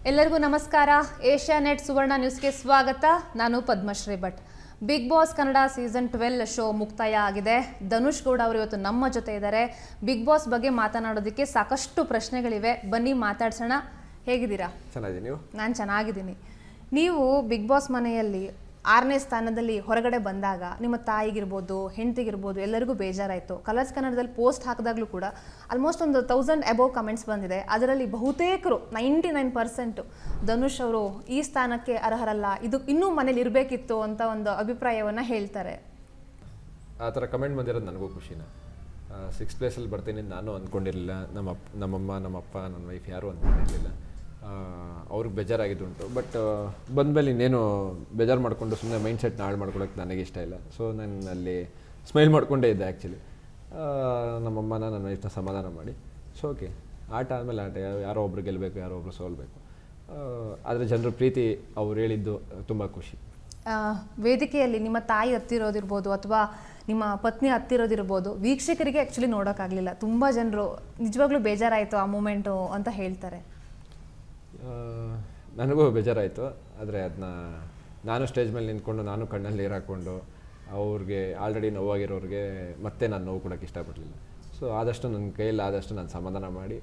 ಎಲ್ಲರಿಗೂ ನಮಸ್ಕಾರ. Asia net ಸುವರ್ಣ ನ್ಯೂಸ್ಗೆ ಸ್ವಾಗತ. ನಾನು Padmashree Bhat. Bigg Boss Kannada season 12 show ಮುಕ್ತಾಯ ಆಗಿದೆ. ಧನುಷ್ ಗೌಡ ಅವರು ಇವತ್ತು ನಮ್ಮ ಜೊತೆ ಇದ್ದಾರೆ. ಬಿಗ್ ಬಾಸ್ ಬಗ್ಗೆ ಮಾತನಾಡೋದಕ್ಕೆ ಸಾಕಷ್ಟು ಪ್ರಶ್ನೆಗಳಿವೆ, ಬನ್ನಿ ಮಾತಾಡ್ಸೋಣ. ಹೇಗಿದ್ದೀರಾ? ಚೆನ್ನಾಗಿದ್ದೀನಿ. ನೀವು? ನಾನು ಚೆನ್ನಾಗಿದ್ದೀನಿ. ನೀವು ಬಿಗ್ ಬಾಸ್ ಮನೆಯಲ್ಲಿ 6ನೇ ಸ್ಥಾನದಲ್ಲಿ ಹೊರಗಡೆ ಬಂದಾಗ ನಿಮ್ಮ ತಾಯಿಗಿರ್ಬೋದು, ಹೆಂಡತಿಗಿರ್ಬೋದು, ಎಲ್ಲರಿಗೂ ಬೇಜಾರಾಯಿತು. ಕಲರ್ಸ್ ಕನ್ನಡದಲ್ಲಿ ಪೋಸ್ಟ್ ಹಾಕಿದಾಗಲೂ ಕೂಡ ಆಲ್ಮೋಸ್ಟ್ ಒಂದು 1000 ಅಬೋವ್ ಕಮೆಂಟ್ಸ್ ಬಂದಿದೆ. ಅದರಲ್ಲಿ ಬಹುತೇಕರು 99% ಧನುಷ್ ಅವರು ಈ ಸ್ಥಾನಕ್ಕೆ ಅರ್ಹರಲ್ಲ, ಇದು ಇನ್ನೂ ಮನೇಲಿ ಇರಬೇಕಿತ್ತು ಅಂತ ಒಂದು ಅಭಿಪ್ರಾಯವನ್ನು ಹೇಳ್ತಾರೆ. ಆ ಥರ ಕಮೆಂಟ್ ಬಂದಿರೋದು ನನಗೂ ಖುಷಿನ. 6th ಪ್ಲೇಸಲ್ಲಿ ಬರ್ತೀನಿ ನಾನು ಅಂದ್ಕೊಂಡಿರಲಿಲ್ಲ. ನಮ್ಮಮ್ಮ, ನಮ್ಮಪ್ಪ, ನನ್ನ ವೈಫ್ ಯಾರೂ ಅಂದ್ಕೊಂಡಿರಲಿಲ್ಲ. ಅವ್ರಿಗೆ ಬೇಜಾರಾಗಿದ್ದುಂಟು. ಬಟ್ ಬಂದಮೇಲೆ ಇನ್ನೇನು ಬೇಜಾರು ಮಾಡಿಕೊಂಡು ಸುಮ್ಮನೆ ಮೈಂಡ್ ಸೆಟ್ನ ಹಾಳು ಮಾಡ್ಕೊಳಕ್ಕೆ ನನಗೆ ಇಷ್ಟ ಇಲ್ಲ. ಸೊ ನಾನು ಅಲ್ಲಿ ಸ್ಮೈಲ್ ಮಾಡ್ಕೊಂಡೇ ಇದ್ದೆ ಆ್ಯಕ್ಚುಲಿ. ನಮ್ಮಮ್ಮನ ನನ್ನ ವೈಫ್ನ ಸಮಾಧಾನ ಮಾಡಿ, ಸೊ ಓಕೆ, ಆಟ ಆದಮೇಲೆ ಆಟ, ಯಾರೋ ಒಬ್ರು ಗೆಲ್ಲಬೇಕು, ಯಾರೋ ಒಬ್ರು ಸೋಲ್ಬೇಕು. ಆದರೆ ಜನರ ಪ್ರೀತಿ ಅವ್ರು ಹೇಳಿದ್ದು ತುಂಬ ಖುಷಿ. ವೇದಿಕೆಯಲ್ಲಿ ನಿಮ್ಮ ತಾಯಿ ಹತ್ತಿರೋದಿರ್ಬೋದು ಅಥವಾ ನಿಮ್ಮ ಪತ್ನಿ ಹತ್ತಿರೋದಿರ್ಬೋದು, ವೀಕ್ಷಕರಿಗೆ ಆ್ಯಕ್ಚುಲಿ ನೋಡೋಕ್ಕಾಗಲಿಲ್ಲ. ತುಂಬ ಜನರು ನಿಜವಾಗ್ಲೂ ಬೇಜಾರಾಯಿತು ಆ ಮೂಮೆಂಟು ಅಂತ ಹೇಳ್ತಾರೆ. ನನಗೂ ಬೇಜಾರಾಯಿತು. ಆದರೆ ಅದನ್ನ ನಾನು ಸ್ಟೇಜ್ ಮೇಲೆ ನಿಂತ್ಕೊಂಡು ನಾನು ಕಣ್ಣಲ್ಲಿ ನೀರು ಹಾಕ್ಕೊಂಡು ಅವ್ರಿಗೆ ಆಲ್ರೆಡಿ ನೋವಾಗಿರೋರಿಗೆ ಮತ್ತೆ ನಾನು ನೋವು ಕೊಡೋಕ್ಕೆ ಇಷ್ಟಪಡಲಿಲ್ಲ. ಸೊ ಆದಷ್ಟು ನನ್ನ ಕೈಯಲ್ಲಿ ಆದಷ್ಟು ನಾನು ಸಮಾಧಾನ ಮಾಡಿ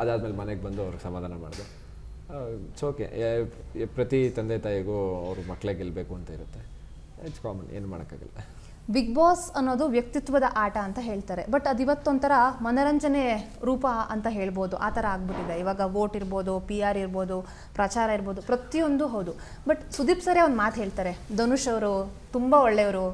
ಅದಾದಮೇಲೆ ಮನೆಗೆ ಬಂದು ಅವ್ರಿಗೆ ಸಮಾಧಾನ ಮಾಡಿದೆ. ಸೊ ಓಕೆ, ಪ್ರತಿ ತಂದೆ ತಾಯಿಗೂ ಅವ್ರ ಮಕ್ಕಳೇ ಗೆಲ್ಲಬೇಕು ಅಂತ ಇರುತ್ತೆ. ಇಟ್ಸ್ ಕಾಮನ್, ಏನು ಮಾಡೋಕ್ಕಾಗಲ್ಲ. ಬಿಗ್ ಬಾಸ್ ಅನ್ನೋದು ವ್ಯಕ್ತಿತ್ವದ ಆಟ ಅಂತ ಹೇಳ್ತಾರೆ. ಬಟ್ ಅದು ಇವತ್ತೊಂಥರ ಮನರಂಜನೆ ರೂಪ ಅಂತ ಹೇಳ್ಬೋದು. ಆ ಥರ ಆಗ್ಬಿಟ್ಟಿದೆ. ಇವಾಗ ವೋಟ್ ಇರ್ಬೋದು, PR ಇರ್ಬೋದು, ಪ್ರಚಾರ ಇರ್ಬೋದು, ಪ್ರತಿಯೊಂದು ಹೌದು. ಬಟ್ ಸುದೀಪ್ ಸರೇ ಒಂದು ಮಾತು ಹೇಳ್ತಾರೆ, ಧನುಷ್ ಅವರು ತುಂಬ ಒಳ್ಳೆಯವರು,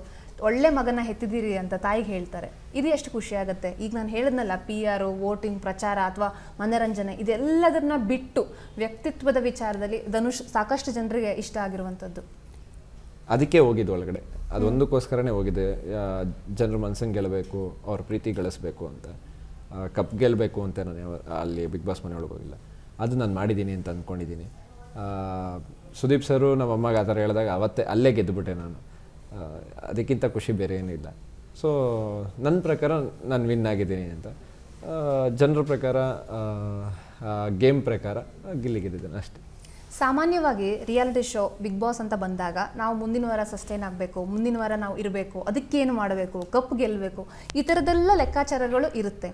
ಒಳ್ಳೆ ಮಗನ ಹೆತ್ತಿದ್ದೀರಿ ಅಂತ ತಾಯಿಗೆ ಹೇಳ್ತಾರೆ. ಇದು ಎಷ್ಟು ಖುಷಿ ಆಗುತ್ತೆ. ಈಗ ನಾನು ಹೇಳಿದ್ನಲ್ಲ, PR, ವೋಟಿಂಗ್, ಪ್ರಚಾರ ಅಥವಾ ಮನರಂಜನೆ, ಇದೆಲ್ಲದನ್ನ ಬಿಟ್ಟು ವ್ಯಕ್ತಿತ್ವದ ವಿಚಾರದಲ್ಲಿ ಧನುಷ್ ಸಾಕಷ್ಟು ಜನರಿಗೆ ಇಷ್ಟ ಆಗಿರುವಂಥದ್ದು. ಅದಕ್ಕೆ ಹೋಗಿದ್ದು ಒಳಗಡೆ, ಅದೊಂದಕ್ಕೋಸ್ಕರನೇ ಹೋಗಿದೆ. ಜನರ ಮನಸ್ಸನ್ನು ಗೆಲ್ಲಬೇಕು, ಅವ್ರ ಪ್ರೀತಿ ಗಳಿಸ್ಬೇಕು ಅಂತ, ಕಪ್ ಗೆಲ್ಲಬೇಕು ಅಂತ ನಾನು ಅಲ್ಲಿ ಬಿಗ್ ಬಾಸ್ ಮನೆ ಒಳಗೆ ಹೋಗಿಲ್ಲ. ಅದು ನಾನು ಮಾಡಿದ್ದೀನಿ ಅಂತ ಅಂದ್ಕೊಂಡಿದ್ದೀನಿ. ಸುದೀಪ್ ಸರು ನಮ್ಮಮ್ಮಗೆ ಆ ಥರ ಹೇಳಿದಾಗ ಅವತ್ತೇ ಅಲ್ಲೇ ಗೆದ್ದುಬಿಟ್ಟೆ ನಾನು. ಅದಕ್ಕಿಂತ ಖುಷಿ ಬೇರೆ ಏನಿಲ್ಲ. ಸೊ ನನ್ನ ಪ್ರಕಾರ ನಾನು ವಿನ್ ಆಗಿದ್ದೀನಿ ಅಂತ, ಜನರ ಪ್ರಕಾರ, ಗೇಮ್ ಪ್ರಕಾರ ಗೆಲ್ಲಿಗಿದ್ದೇನೆ ಅಷ್ಟೇ. ಸಾಮಾನ್ಯವಾಗಿ ರಿಯಾಲಿಟಿ ಶೋ ಬಿಗ್ ಬಾಸ್ ಅಂತ ಬಂದಾಗ ನಾವು ಮುಂದಿನ ವಾರ ಸಸ್ಟೈನ್ ಆಗಬೇಕು, ಮುಂದಿನ ವಾರ ನಾವು ಇರಬೇಕು, ಅದಕ್ಕೇನು ಮಾಡಬೇಕು, ಕಪ್ ಗೆಲ್ಲಬೇಕು, ಈ ಥರದ್ದೆಲ್ಲ ಲೆಕ್ಕಾಚಾರಗಳು ಇರುತ್ತೆ.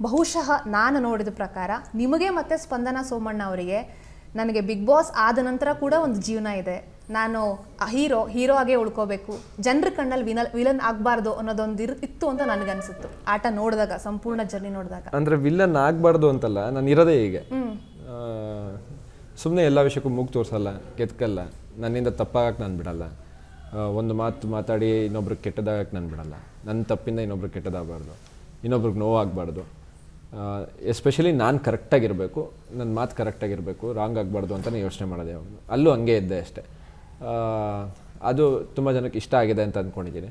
ಬಹುಶಃ ನಾನು ನೋಡಿದ ಪ್ರಕಾರ ನಿಮಗೆ ಮತ್ತು ಸ್ಪಂದನಾ ಸೋಮಣ್ಣ ಅವರಿಗೆ, ನನಗೆ ಬಿಗ್ ಬಾಸ್ ಆದ ನಂತರ ಕೂಡ ಒಂದು ಜೀವನ ಇದೆ, ನಾನು ಹೀರೋ ಆಗೇ ಉಳ್ಕೋಬೇಕು, ಜನರ ಕಣ್ಣಲ್ಲಿ ವಿಲನ್ ಆಗಬಾರ್ದು ಅನ್ನೋದೊಂದು ಇತ್ತು ಅಂತ ನನಗನ್ಸುತ್ತು ಆಟ ನೋಡಿದಾಗ, ಸಂಪೂರ್ಣ ಜರ್ನಿ ನೋಡಿದಾಗ. ಅಂದರೆ ವಿಲನ್ ಆಗಬಾರ್ದು ಅಂತಲ್ಲ, ನಾನು ಇರೋದೇ ಹೀಗೆ. ಸುಮ್ಮನೆ ಎಲ್ಲ ವಿಷಯಕ್ಕೂ ಮೂಗು ತೋರಿಸಲ್ಲ, ಕೆತ್ಕಲ್ಲ, ನನ್ನಿಂದ ತಪ್ಪಾಗಕ್ಕೆ ನಾನು ಬಿಡಲ್ಲ. ಒಂದು ಮಾತು ಮಾತಾಡಿ ಇನ್ನೊಬ್ರಿಗೆ ಕೆಟ್ಟದಾಗಕ್ಕೆ ನಾನು ಬಿಡಲ್ಲ. ನನ್ನ ತಪ್ಪಿಂದ ಇನ್ನೊಬ್ರಿಗೆ ಕೆಟ್ಟದಾಗಬಾರ್ದು, ಇನ್ನೊಬ್ರಿಗೆ ನೋವಾಗಬಾರ್ದು. ಎಸ್ಪೆಷಲಿ ನಾನು ಕರೆಕ್ಟಾಗಿರಬೇಕು, ನನ್ನ ಮಾತು ಕರೆಕ್ಟಾಗಿರಬೇಕು, ರಾಂಗ್ ಆಗಬಾರ್ದು ಅಂತಲೇ ಯೋಚನೆ ಮಾಡೋದು ಯಾವಾಗಲೂ. ಅಲ್ಲೂ ಹಂಗೆ ಇದ್ದೆ ಅಷ್ಟೇ. ಅದು ತುಂಬ ಜನಕ್ಕೆ ಇಷ್ಟ ಆಗಿದೆ ಅಂತ ಅಂದ್ಕೊಂಡಿದ್ದೀನಿ.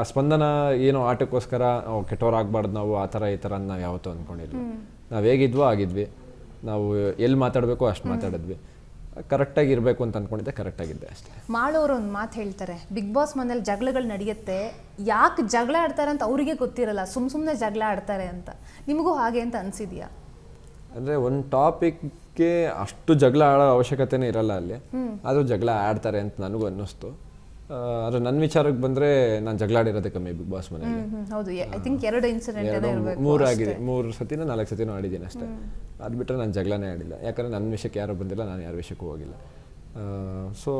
ಆ ಸ್ಪಂದನ ಏನೋ ಆಟಕ್ಕೋಸ್ಕರ ಕೆಟ್ಟವ್ರಾಗಬಾರ್ದು ನಾವು, ಆ ಥರ ಈ ಥರ ನಾವು ಯಾವತ್ತೂ ಅಂದ್ಕೊಂಡಿಲ್ಲ. ನಾವು ಹೇಗಿದ್ವೋ ಆಗಿದ್ವಿ, ನಾವು ಎಲ್ಲಿ ಮಾತಾಡಬೇಕು ಅಷ್ಟು ಮಾತಾಡಿದ್ವಿ, ಕರೆಕ್ಟಾಗಿ ಇರಬೇಕು ಅಂತ ಅಂದ್ಕೊಂಡಿದ್ದೆ, ಕರೆಕ್ಟಾಗಿದ್ದೆ ಅಷ್ಟೇ. ಮಾಡೋರು ಒಂದು ಮಾತು ಹೇಳ್ತಾರೆ, ಬಿಗ್ ಬಾಸ್ ಮನೇಲಿ ಜಗಳಗಳು ನಡೆಯುತ್ತೆ, ಯಾಕೆ ಜಗಳ ಆಡ್ತಾರೆ ಅಂತ ಅವರಿಗೆ ಗೊತ್ತಿರಲ್ಲ, ಸುಮ್ಮನೆ ಜಗಳ ಆಡ್ತಾರೆ ಅಂತ. ನಿಮಗೂ ಹಾಗೆ ಅಂತ ಅನಿಸಿದೆಯಾ? ಅಂದರೆ ಒಂದು ಟಾಪಿಕ್ಗೆ ಅಷ್ಟು ಜಗಳ ಆಡೋ ಅವಶ್ಯಕತೆನೇ ಇರಲ್ಲ ಅಲ್ಲಿ, ಆದರೂ ಜಗಳ ಆಡ್ತಾರೆ ಅಂತ ನನಗೂ ಅನ್ನಿಸ್ತು. ಆದರೆ ನನ್ನ ವಿಚಾರಕ್ಕೆ ಬಂದರೆ ನಾನು ಜಗಳ ಆಡಿರೋದೇ ಕಮ್ಮಿ ಬಿಗ್ ಬಾಸ್ ಮನೆಯಲ್ಲಿ. ಹೌದು, ಐ ಥಿಂಕ್ 2 ಇನ್ಸಿಡೆಂಟ್, 3 ಆಗಿದೆ, 3 ಸತಿನೋ 4 ಸತಿನೋ ಆಡಿದ್ದೀನಿ ಅಷ್ಟೇ. ಅದು ಬಿಟ್ಟರೆ ನಾನು ಜಗಳನೇ ಆಡಿಲ್ಲ, ಯಾಕಂದರೆ ನನ್ನ ವಿಷಯಕ್ಕೆ ಯಾರೂ ಬಂದಿಲ್ಲ, ನಾನು ಯಾರ ವಿಷಯಕ್ಕೂ ಹೋಗಿಲ್ಲ. ಸೊ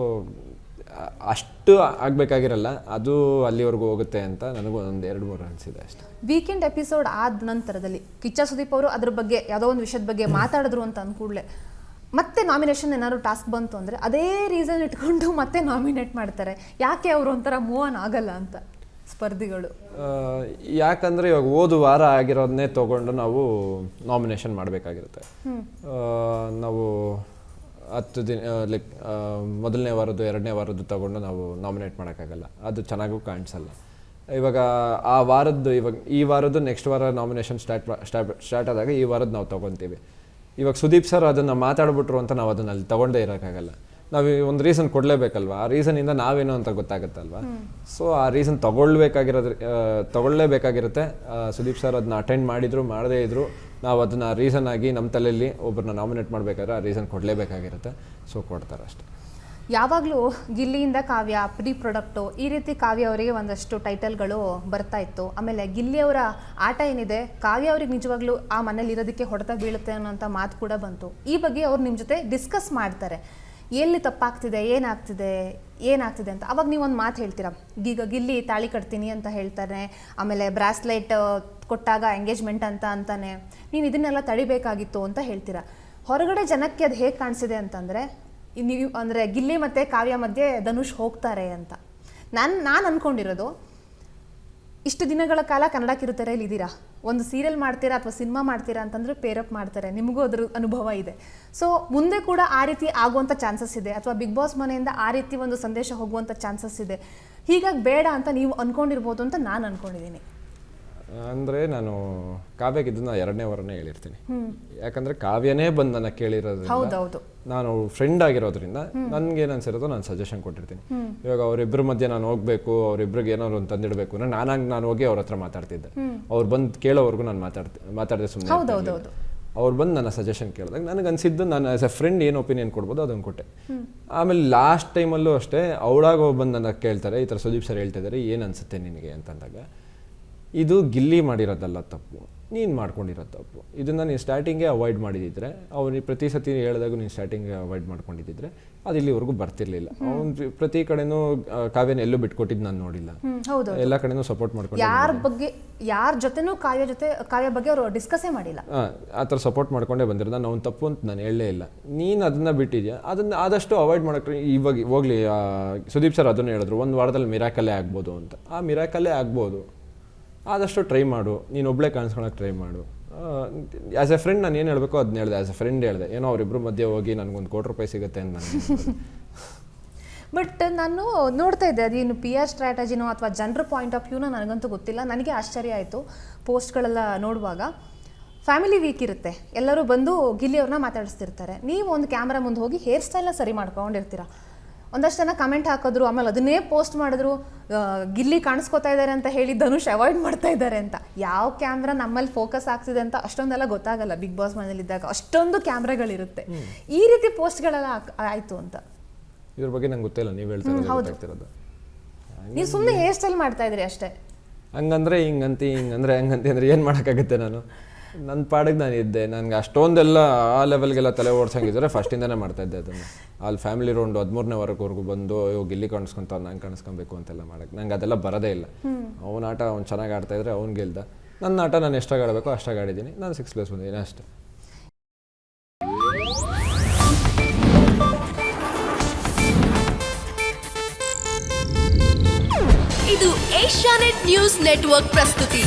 ಅಷ್ಟು ಆಗಬೇಕಾಗಿರಲ್ಲ, ಅದು ಅಲ್ಲಿವರೆಗೂ ಹೋಗುತ್ತೆ ಅಂತ ನನಗೂ ಒಂದು 2-3 ಅನಿಸಿದೆ ಅಷ್ಟೇ. ವೀಕೆಂಡ್ ಎಪಿಸೋಡ್ ಆದ ನಂತರದಲ್ಲಿ ಕಿಚ್ಚ ಸುದೀಪ್ ಅವರು ಅದ್ರ ಬಗ್ಗೆ ಯಾವುದೋ ಒಂದು ವಿಷಯದ ಬಗ್ಗೆ ಮಾತಾಡಿದ್ರು ಅಂತ ಅಂದ್ಕೂಡಲೇ ಮತ್ತೆ ನಾಮಿನೇಷನ್ ಏನಾದ್ರು ಟಾಸ್ಕ್ ಬಂತು ಅಂದರೆ ಅದೇ ರೀಸನ್ ಇಟ್ಕೊಂಡು ಮತ್ತೆ ನಾಮಿನೇಟ್ ಮಾಡ್ತಾರೆ. ಯಾಕೆ ಅವರು ಒಂಥರ ಮೂವ್ ಆನ್ ಆಗಲ್ಲ ಅಂತ ಸ್ಪರ್ಧಿಗಳು? ಯಾಕಂದರೆ ಇವಾಗ ಹೋದ ವಾರ ಆಗಿರೋದನ್ನೇ ತೊಗೊಂಡು ನಾವು ನಾಮಿನೇಷನ್ ಮಾಡಬೇಕಾಗಿರುತ್ತೆ. ನಾವು 10 ದಿನ ಲೈಕ್ ಮೊದಲನೇ ವಾರದ್ದು 2ನೇ ವಾರದ್ದು ತೊಗೊಂಡು ನಾವು ನಾಮಿನೇಟ್ ಮಾಡೋಕ್ಕಾಗಲ್ಲ, ಅದು ಚೆನ್ನಾಗೂ ಕಾಣಿಸಲ್ಲ. ಇವಾಗ ಆ ವಾರದ್ದು, ಇವಾಗ ಈ ವಾರದ್ದು ನೆಕ್ಸ್ಟ್ ವಾರ ನಾಮಿನೇಷನ್ ಸ್ಟಾರ್ಟ್ ಆದಾಗ ಈ ವಾರದ್ದು ನಾವು ತೊಗೊತೀವಿ. ಇವಾಗ ಸುದೀಪ್ ಸರ್ ಅದನ್ನು ಮಾತಾಡ್ಬಿಟ್ರು ಅಂತ ನಾವು ಅದನ್ನು ಅಲ್ಲಿ ತೊಗೊಂಡೇ ಇರೋಕ್ಕಾಗಲ್ಲ. ನಾವು ಒಂದು ರೀಸನ್ ಕೊಡಲೇಬೇಕಲ್ವಾ, ಆ ರೀಸನಿಂದ ನಾವೇನು ಅಂತ ಗೊತ್ತಾಗುತ್ತಲ್ವಾ. ಸೊ ಆ ರೀಸನ್ ತಗೊಳ್ಳೇಬೇಕಾಗಿರುತ್ತೆ. ಸುದೀಪ್ ಸರ್ ಅದನ್ನ ಅಟೆಂಡ್ ಮಾಡಿದ್ರು ಮಾಡದೇ ಇದ್ರು ನಾವು ಅದನ್ನ ರೀಸನ್ ಆಗಿ ನಮ್ಮ ತಲೆಯಲ್ಲಿ ಒಬ್ಬರನ್ನ ನಾಮಿನೇಟ್ ಮಾಡಬೇಕಾದ್ರೆ ಆ ರೀಸನ್ ಕೊಡಲೇಬೇಕಾಗಿರುತ್ತೆ. ಸೊ ಕೊಡ್ತಾರೆ ಅಷ್ಟೇ. ಯಾವಾಗಲೂ ಗಿಲ್ಲಿಯಿಂದ ಕಾವ್ಯ, ಪ್ರೀ ಪ್ರಾಡಕ್ಟು, ಈ ರೀತಿ ಕಾವ್ಯ ಅವರಿಗೆ ಒಂದಷ್ಟು ಟೈಟಲ್ಗಳು ಬರ್ತಾ ಇತ್ತು. ಆಮೇಲೆ ಗಿಲ್ಲಿಯವರ ಆಟ ಏನಿದೆ, ಕಾವ್ಯ ಅವ್ರಿಗೆ ನಿಜವಾಗ್ಲೂ ಆ ಮನೇಲಿ ಇರೋದಕ್ಕೆ ಹೊಡೆತ ಬೀಳುತ್ತೆ ಅನ್ನೋಂಥ ಮಾತು ಕೂಡ ಬಂತು. ಈ ಬಗ್ಗೆ ಅವ್ರು ನಿಮ್ಮ ಜೊತೆ ಡಿಸ್ಕಸ್ ಮಾಡ್ತಾರೆ, ಎಲ್ಲಿ ತಪ್ಪಾಗ್ತಿದೆ, ಏನಾಗ್ತಿದೆ ಅಂತ. ಅವಾಗ ನೀವು ಒಂದು ಮಾತು ಹೇಳ್ತೀರಾ, ಈಗ ಗಿಲ್ಲಿ ತಾಳಿ ಕಟ್ತೀನಿ ಅಂತ ಹೇಳ್ತಾನೆ, ಆಮೇಲೆ ಬ್ರಾಸ್ಲೈಟ್ ಕೊಟ್ಟಾಗ ಎಂಗೇಜ್ಮೆಂಟ್ ಅಂತಾನೆ, ನೀವು ಇದನ್ನೆಲ್ಲ ತಡಿಬೇಕಾಗಿತ್ತು ಅಂತ ಹೇಳ್ತೀರಾ. ಹೊರಗಡೆ ಜನಕ್ಕೆ ಅದು ಹೇಗೆ ಕಾಣಿಸಿದೆ ಅಂತಂದರೆ, ನೀವು ಅಂದರೆ ಗಿಲ್ಲಿ ಮತ್ತು ಕಾವ್ಯ ಮಧ್ಯೆ ಧನುಷ್ ಹೋಗ್ತಾರೆ ಅಂತ. ನಾನು ಅಂದ್ಕೊಂಡಿರೋದು, ಇಷ್ಟು ದಿನಗಳ ಕಾಲ ಕನ್ನಡ ಕಿರುತೆರೆಯಲ್ಲಿ ಇದ್ದೀರಾ, ಒಂದು ಸೀರಿಯಲ್ ಮಾಡ್ತೀರಾ ಅಥವಾ ಸಿನಿಮಾ ಮಾಡ್ತೀರಾ ಅಂತಂದರೆ ಪೇರಪ್ ಮಾಡ್ತಾರೆ, ನಿಮಗೂ ಅದ್ರ ಅನುಭವ ಇದೆ. ಸೊ ಮುಂದೆ ಕೂಡ ಆ ರೀತಿ ಆಗುವಂಥ ಚಾನ್ಸಸ್ ಇದೆ, ಅಥವಾ ಬಿಗ್ ಬಾಸ್ ಮನೆಯಿಂದ ಆ ರೀತಿ ಒಂದು ಸಂದೇಶ ಹೋಗುವಂಥ ಚಾನ್ಸಸ್ ಇದೆ. ಹೀಗಾಗಿ ಬೇಡ ಅಂತ ನೀವು ಅಂದ್ಕೊಂಡಿರ್ಬೋದು ಅಂತ ನಾನು ಅಂದ್ಕೊಂಡಿದ್ದೀನಿ. ಅಂದರೆ ನಾನು ಕಾವ್ಯಕ್ಕೆ ಇದನ್ನ 2ನೇ ವಾರನೇ ಹೇಳಿರ್ತೀನಿ. ಯಾಕಂದರೆ ಕಾವ್ಯನೇ ಬಂದು ನನ್ನ ಕೇಳಿರೋದ್ರಿಂದ, ನಾನು ಫ್ರೆಂಡ್ ಆಗಿರೋದ್ರಿಂದ ನನಗೇನು ಅನ್ಸಿರೋದು ನಾನು ಸಜೆಷನ್ ಕೊಟ್ಟಿರ್ತೀನಿ. ಇವಾಗ ಅವರಿಬ್ಬರ ಮಧ್ಯೆ ನಾನು ಹೋಗ್ಬೇಕು, ಅವರಿಬ್ಬರಿಗೆ ಏನಾದ್ರು ಒಂದು ತಂದಿಡಬೇಕು ಅಂದ್ರೆ ನಾನು ಹೋಗಿ ಅವ್ರ ಹತ್ರ ಮಾತಾಡ್ತಿದ್ದೆ. ಅವ್ರು ಬಂದು ಕೇಳೋವರೆಗೂ ನಾನು ಮಾತಾಡ್ದೆ ಸುಮ್ಮನೆ. ಅವ್ರು ಬಂದು ನನ್ನ ಸಜೆಷನ್ ಕೇಳಿದಾಗ ನನಗೆ ಅನ್ಸಿದ್ದು, ನಾನು ಆಸ್ ಎ ಫ್ರೆಂಡ್ ಏನು ಒಪಿನಿಯನ್ ಕೊಡ್ಬೋದು ಅದನ್ನು ಕೊಟ್ಟೆ. ಆಮೇಲೆ ಲಾಸ್ಟ್ ಟೈಮಲ್ಲೂ ಅಷ್ಟೇ ಅವಳಾಗ ಬಂದು ನನ್ನ ಕೇಳ್ತಾರೆ, ಈ ಥರ ಸುದೀಪ್ ಸರ್ ಹೇಳ್ತಿದ್ದಾರೆ, ಏನು ಅನ್ಸುತ್ತೆ ನಿನಗೆ ಅಂತಂದಾಗ, ಇದು ಗಿಲ್ಲಿ ಮಾಡಿರೋದಲ್ಲ ತಪ್ಪು, ನೀನು ಮಾಡ್ಕೊಂಡಿರೋ ತಪ್ಪು. ಇದನ್ನು ನೀನು ಸ್ಟಾರ್ಟಿಂಗೇ ಅವಾಯ್ಡ್ ಮಾಡಿದಿದ್ರೆ, ಅವ್ನಿಗೆ ಪ್ರತಿ ಸತಿ ಹೇಳಿದಾಗ ನೀನು ಸ್ಟಾರ್ಟಿಂಗೇ ಅವಾಯ್ಡ್ ಮಾಡ್ಕೊಂಡಿದ್ದಿದ್ರೆ ಅದು ಇಲ್ಲಿವರೆಗೂ ಬರ್ತಿರ್ಲಿಲ್ಲ. ಅವ್ನು ಪ್ರತಿ ಕಡೆನೂ ಕಾವ್ಯನ ಎಲ್ಲೂ ಬಿಟ್ಕೊಟ್ಟಿದ್ದು ನಾನು ನೋಡಿಲ್ಲ. ಎಲ್ಲ ಕಡೆನೂ ಸಪೋರ್ಟ್ ಮಾಡ್ಕೊಂಡು, ಯಾರ ಜೊತೆನೂ ಕಾವ್ಯ ಬಗ್ಗೆ ಅವರು ಡಿಸ್ಕಸ್ಸೇ ಮಾಡಿಲ್ಲ. ಆ ಥರ ಸಪೋರ್ಟ್ ಮಾಡ್ಕೊಂಡೇ ಬಂದಿರೋದು. ನಾನು ಅವ್ನು ತಪ್ಪು ಅಂತ ನಾನು ಹೇಳಲೇ ಇಲ್ಲ. ನೀನು ಅದನ್ನ ಬಿಟ್ಟಿದ್ಯಾ, ಅದನ್ನ ಆದಷ್ಟು ಅವಾಯ್ಡ್ ಮಾಡೋಕ್ಕೆ ಇವಾಗ ಹೋಗ್ಲಿ. ಸುದೀಪ್ ಸರ್ ಅದನ್ನು ಹೇಳಿದ್ರು, ಒಂದು ವಾರದಲ್ಲಿ ಮಿರಾಕಲ್ಲೇ ಆಗ್ಬೋದು ಅಂತ. ಆ ಮಿರಾಕಲ್ಲೇ ಆಗ್ಬೋದು, ಆದಷ್ಟು ಟ್ರೈ ಮಾಡು, ನೀನು ಒಬ್ಬಳೇ ಕಾಣಿಸ್ಕೊಳಕ್ಕೆ ಟ್ರೈ ಮಾಡು. ಆ್ಯಸ್ ಎ ಫ್ರೆಂಡ್ ನಾನು ಏನು ಹೇಳಬೇಕು ಅದನ್ನ ಹೇಳಿದೆ. ಆ್ಯಸ್ ಎ ಫ್ರೆಂಡ್ ಹೇಳಿದೆ, ಏನೋ ಅವರಿಬ್ಬರ ಮಧ್ಯೆ ಹೋಗಿ ನನಗೊಂದು ₹1,00,00,000 ಸಿಗುತ್ತೆ ಅಂತ ನಾನು. ಬಟ್ ನಾನು ನೋಡ್ತಾ ಇದ್ದೆ, ಅದೇನು PR ಸ್ಟ್ರಾಟಜಿನೋ ಅಥವಾ ಜನರ ಪಾಯಿಂಟ್ ಆಫ್ ವ್ಯೂನೋ ನನಗಂತೂ ಗೊತ್ತಿಲ್ಲ. ನನಗೆ ಆಶ್ಚರ್ಯ ಆಯಿತು ಪೋಸ್ಟ್ಗಳೆಲ್ಲ ನೋಡುವಾಗ. ಫ್ಯಾಮಿಲಿ ವೀಕ್ ಇರುತ್ತೆ, ಎಲ್ಲರೂ ಬಂದು ಗಿಲ್ಲಿಯವ್ರನ್ನ ಮಾತಾಡಿಸ್ತಿರ್ತಾರೆ, ನೀವು ಒಂದು ಕ್ಯಾಮ್ರಾ ಮುಂದೆ ಹೋಗಿ ಹೇರ್ ಸ್ಟೈಲ್ನ ಸರಿ ಮಾಡ್ಕೊಂಡಿರ್ತೀರ. ಒಂದಷ್ಟು ಜನ ಕಮೆಂಟ್ ಹಾಕಿದ್ರು, ಆಮೇಲೆ ಅದನ್ನೇ ಪೋಸ್ಟ್ ಮಾಡಿದ್ರು, ಗಿಲ್ಲಿ ಕಾಣಿಸ್ಕೋತಾ ಇದ್ದಾರೆ ಅಂತ ಹೇಳಿ ಧನುಷ್ ಅವಾಯ್ಡ್ ಮಾಡ್ತಾ ಇದ್ದಾರೆ ಅಂತ. ಯಾವ ಕ್ಯಾಮ್ರಾ ನಮ್ಮಲ್ಲಿ ಫೋಕಸ್ ಆಗ್ತಿದೆ ಅಂತ ಅಷ್ಟೊಂದೆಲ್ಲ ಗೊತ್ತಾಗಲ್ಲ. ಬಿಗ್ ಬಾಸ್ ಮನೇಲಿದ್ದಾಗ ಅಷ್ಟೊಂದು ಕ್ಯಾಮ್ರಾಗಳಿರುತ್ತೆ. ಈ ರೀತಿ ಪೋಸ್ಟ್ಗಳೆಲ್ಲ ಆಯಿತು ಅಂತ ಇದ್ರ ಬಗ್ಗೆ ನಂಗೆ ಗೊತ್ತಿಲ್ಲ, ನೀವು ಹೇಳ್ತಿರೋದು. ನೀವು ಸುಮ್ಮನೆ ಹೇರ್ ಸ್ಟೈಲ್ ಮಾಡ್ತಾ ಇದ್ರಿ ಅಷ್ಟೇ. ಹಂಗಂದ್ರೆ ಹಿಂಗಂತಿ ಹಂಗಂತಿ ಅಂದರೆ ಏನು ಮಾಡೋಕ್ಕಾಗುತ್ತೆ? ನಾನು ನನ್ನ ಪಾಡಿಗೆ ನಾನು ಇದ್ದೆ. ನನಗೆ ಅಷ್ಟೊಂದೆಲ್ಲ ಆ ಲೆವೆಲ್ಗೆಲ್ಲ ತಲೆ ಓಡಿಸಂಗಿದ್ರೆ ಫಸ್ಟಿಂದನೇ ಮಾಡ್ತಾಯಿದ್ದೆ ಅದನ್ನು. ಅಲ್ಲಿ ಫ್ಯಾಮಿಲಿ ರೌಂಡು 13ನೇ ವಾರಕ್ಕವರೆಗೂ ಬಂದು ಗಿಲ್ಲಿ ಕಾಣಿಸ್ಕೊಂತ ನಾನು ಕಾಣಿಸ್ಕೊಬೇಕು ಅಂತೆಲ್ಲ ಮಾಡೋಕ್ಕೆ ನಂಗೆ ಅದೆಲ್ಲ ಬರೋದೇ ಇಲ್ಲ. ಅವನ ಆಟ ಅವ್ನು ಚೆನ್ನಾಗಿ ಆಡ್ತಾಯಿದ್ರೆ ಅವ್ನು ಗೆಲ್ದ. ನನ್ನ ಆಟ ನಾನು ಎಷ್ಟಾಗಿ ಆಡಬೇಕು ಅಷ್ಟಾಗಿ ಆಡಿದ್ದೀನಿ. ನಾನು 6+ ಬಂದಿದ್ದೀನಿ ಅಷ್ಟೇ. ಇದು ಏಷ್ಯಾನೆಟ್ ನ್ಯೂಸ್ ನೆಟ್ವರ್ಕ್ ಪ್ರಸ್ತುತಿ.